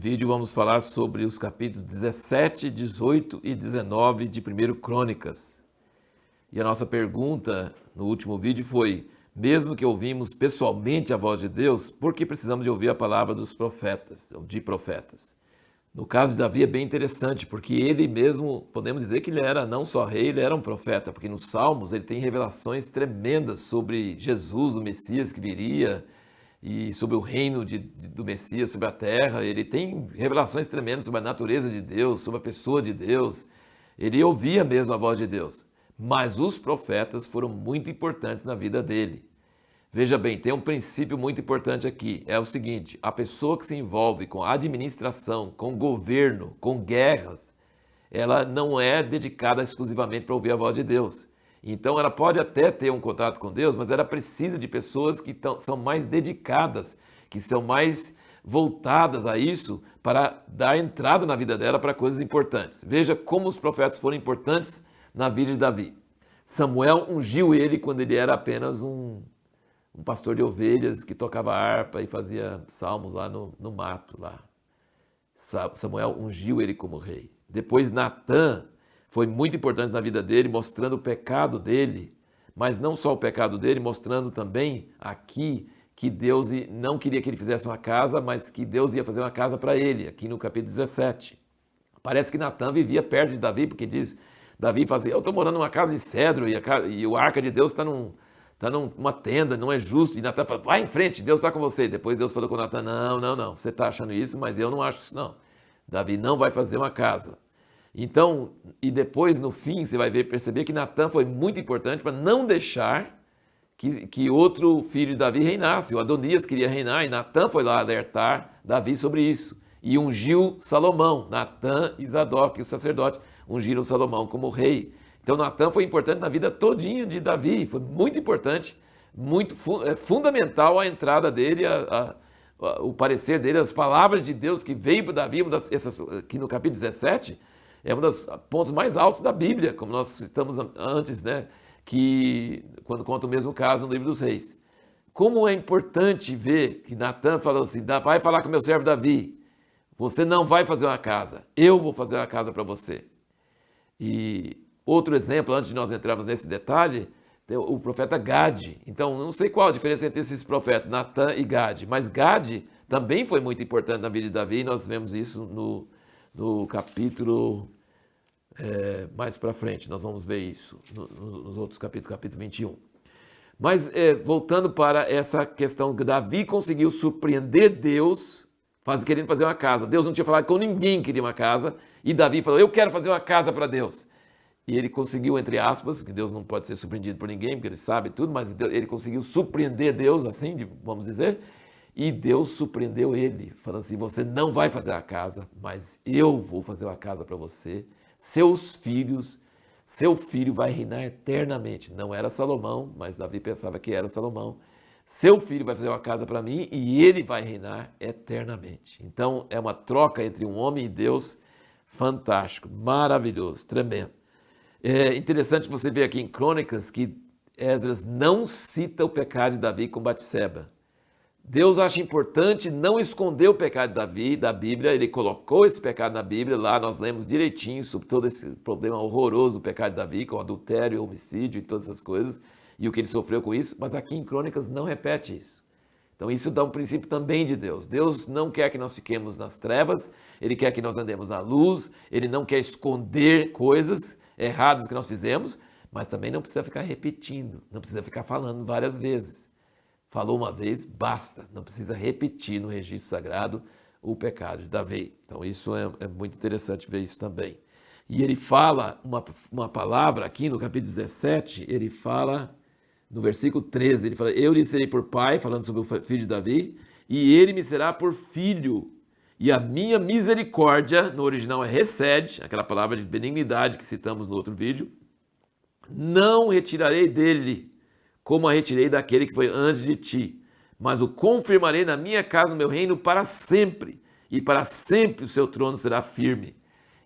vídeo vamos falar sobre os capítulos 17, 18 e 19 de 1 Crônicas. E a nossa pergunta no último vídeo foi: mesmo que ouvimos pessoalmente a voz de Deus, por que precisamos de ouvir a palavra dos profetas, ou de profetas? No caso de Davi é bem interessante, porque ele mesmo, podemos dizer que ele era não só rei, ele era um profeta, porque nos Salmos ele tem revelações tremendas sobre Jesus, o Messias que viria, e sobre o reino do Messias, sobre a terra. Ele tem revelações tremendas sobre a natureza de Deus, sobre a pessoa de Deus. Ele ouvia mesmo a voz de Deus, mas os profetas foram muito importantes na vida dele. Veja bem, tem um princípio muito importante aqui, é o seguinte: a pessoa que se envolve com administração, com governo, com guerras, ela não é dedicada exclusivamente para ouvir a voz de Deus. Então ela pode até ter um contato com Deus, mas ela precisa de pessoas que são mais dedicadas, que são mais voltadas a isso para dar entrada na vida dela para coisas importantes. Veja como os profetas foram importantes na vida de Davi. Samuel ungiu ele quando ele era apenas um pastor de ovelhas que tocava harpa e fazia salmos lá no mato. Lá. Samuel ungiu ele como rei. Depois Natã foi muito importante na vida dele, mostrando o pecado dele, mas não só o pecado dele, mostrando também aqui que Deus não queria que ele fizesse uma casa, mas que Deus ia fazer uma casa para ele, aqui no capítulo 17. Parece que Natã vivia perto de Davi, porque Davi fazia: eu estou morando numa casa de cedro e o arca de Deus está numa tenda, não é justo. E Natã fala: vai em frente, Deus está com você. Depois Deus falou com Natã: não, você está achando isso, mas eu não acho isso não. Davi não vai fazer uma casa. Então, e depois no fim você vai perceber que Natã foi muito importante para não deixar que outro filho de Davi reinasse. O Adonias queria reinar e Natã foi lá alertar Davi sobre isso. E ungiu Salomão. Natã e Zadok, os sacerdotes, ungiram Salomão como rei. Então Natã foi importante na vida todinha de Davi, foi muito importante, muito fundamental a entrada dele, o parecer dele, as palavras de Deus que veio para Davi, aqui no capítulo 17, é um dos pontos mais altos da Bíblia, como nós citamos antes, né? Que quando conta o mesmo caso no livro dos Reis. Como é importante ver que Natã falou assim: vai falar com meu servo Davi, você não vai fazer uma casa, eu vou fazer uma casa para você. E outro exemplo, antes de nós entrarmos nesse detalhe, o profeta Gade. Então, não sei qual a diferença entre esses profetas, Natã e Gade, mas Gade também foi muito importante na vida de Davi, e nós vemos isso no capítulo mais para frente, nós vamos ver isso nos outros capítulos, capítulo 21. Mas voltando para essa questão que Davi conseguiu surpreender Deus, querendo fazer uma casa. Deus não tinha falado com ninguém que queria uma casa, e Davi falou: eu quero fazer uma casa para Deus. E ele conseguiu, entre aspas, que Deus não pode ser surpreendido por ninguém, porque ele sabe tudo, mas ele conseguiu surpreender Deus, assim, vamos dizer, e Deus surpreendeu ele, falando assim: você não vai fazer a casa, mas eu vou fazer uma casa para você, seu filho vai reinar eternamente. Não era Salomão, mas Davi pensava que era Salomão. Seu filho vai fazer uma casa para mim e ele vai reinar eternamente. Então é uma troca entre um homem e Deus fantástico, maravilhoso, tremendo. É interessante você ver aqui em Crônicas que Esdras não cita o pecado de Davi com Batseba. Deus acha importante não esconder o pecado de Davi da Bíblia, ele colocou esse pecado na Bíblia, lá nós lemos direitinho sobre todo esse problema horroroso do pecado de Davi, com adultério, homicídio e todas essas coisas, e o que ele sofreu com isso, mas aqui em Crônicas não repete isso. Então isso dá um princípio também de Deus. Deus não quer que nós fiquemos nas trevas, ele quer que nós andemos na luz, ele não quer esconder coisas erradas que nós fizemos, mas também não precisa ficar repetindo, não precisa ficar falando várias vezes. Falou uma vez, basta, não precisa repetir no registro sagrado o pecado de Davi. Então isso é muito interessante ver isso também. E ele fala uma palavra aqui no capítulo 17, ele fala no versículo 13, ele fala: eu lhe serei por pai, falando sobre o filho de Davi, e ele me será por filho. E a minha misericórdia, no original é hesed, aquela palavra de benignidade que citamos no outro vídeo, não retirarei dele, como a retirei daquele que foi antes de ti, mas o confirmarei na minha casa, no meu reino, para sempre, e para sempre o seu trono será firme.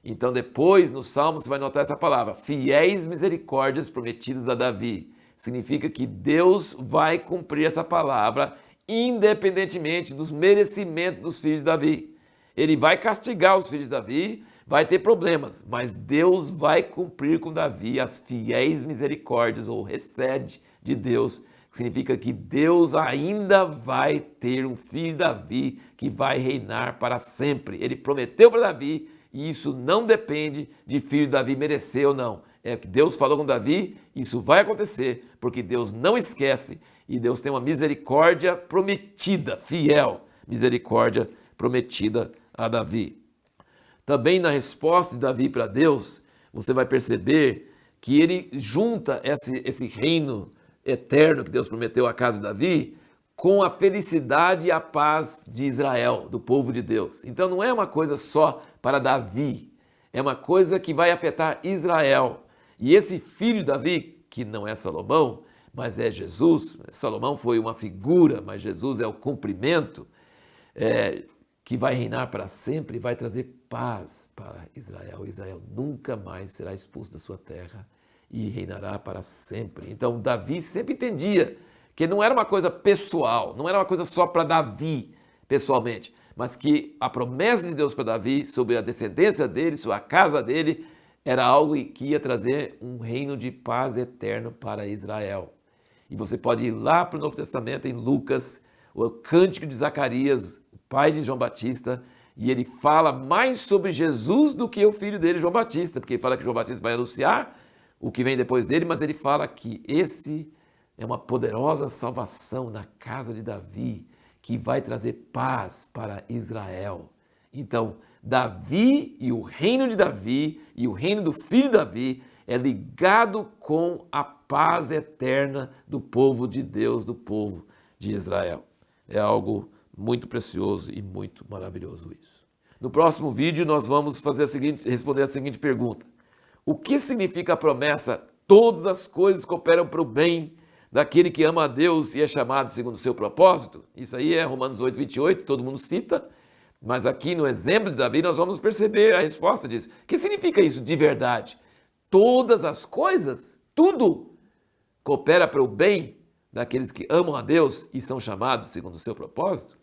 Então depois, no Salmo, você vai notar essa palavra: fiéis misericórdias prometidas a Davi. Significa que Deus vai cumprir essa palavra, independentemente dos merecimentos dos filhos de Davi. Ele vai castigar os filhos de Davi, vai ter problemas, mas Deus vai cumprir com Davi as fiéis misericórdias, ou recede de Deus, que significa que Deus ainda vai ter um filho de Davi que vai reinar para sempre. Ele prometeu para Davi, e isso não depende de filho de Davi merecer ou não. É que Deus falou com Davi, isso vai acontecer, porque Deus não esquece, e Deus tem uma misericórdia prometida, fiel, misericórdia prometida a Davi. Também na resposta de Davi para Deus, você vai perceber que ele junta esse reino eterno que Deus prometeu à casa de Davi com a felicidade e a paz de Israel, do povo de Deus. Então não é uma coisa só para Davi, é uma coisa que vai afetar Israel. E esse filho de Davi, que não é Salomão, mas é Jesus, Salomão foi uma figura, mas Jesus é o cumprimento, que vai reinar para sempre e vai trazer paz para Israel. Israel nunca mais será expulso da sua terra e reinará para sempre. Então Davi sempre entendia que não era uma coisa pessoal, não era uma coisa só para Davi pessoalmente, mas que a promessa de Deus para Davi sobre a descendência dele, sobre a casa dele, era algo que ia trazer um reino de paz eterno para Israel. E você pode ir lá para o Novo Testamento, em Lucas, o Cântico de Zacarias, o pai de João Batista, e ele fala mais sobre Jesus do que o filho dele, João Batista, porque ele fala que João Batista vai anunciar o que vem depois dele, mas ele fala que esse é uma poderosa salvação na casa de Davi, que vai trazer paz para Israel. Então, Davi e o reino de Davi e o reino do filho de Davi é ligado com a paz eterna do povo de Deus, do povo de Israel. É algo muito precioso e muito maravilhoso isso. No próximo vídeo nós vamos responder a seguinte pergunta: o que significa a promessa "todas as coisas cooperam para o bem daquele que ama a Deus e é chamado segundo o seu propósito"? Isso aí é Romanos 8, 28, todo mundo cita, mas aqui no exemplo de Davi nós vamos perceber a resposta disso. O que significa isso de verdade? Todas as coisas, tudo, coopera para o bem daqueles que amam a Deus e são chamados segundo o seu propósito?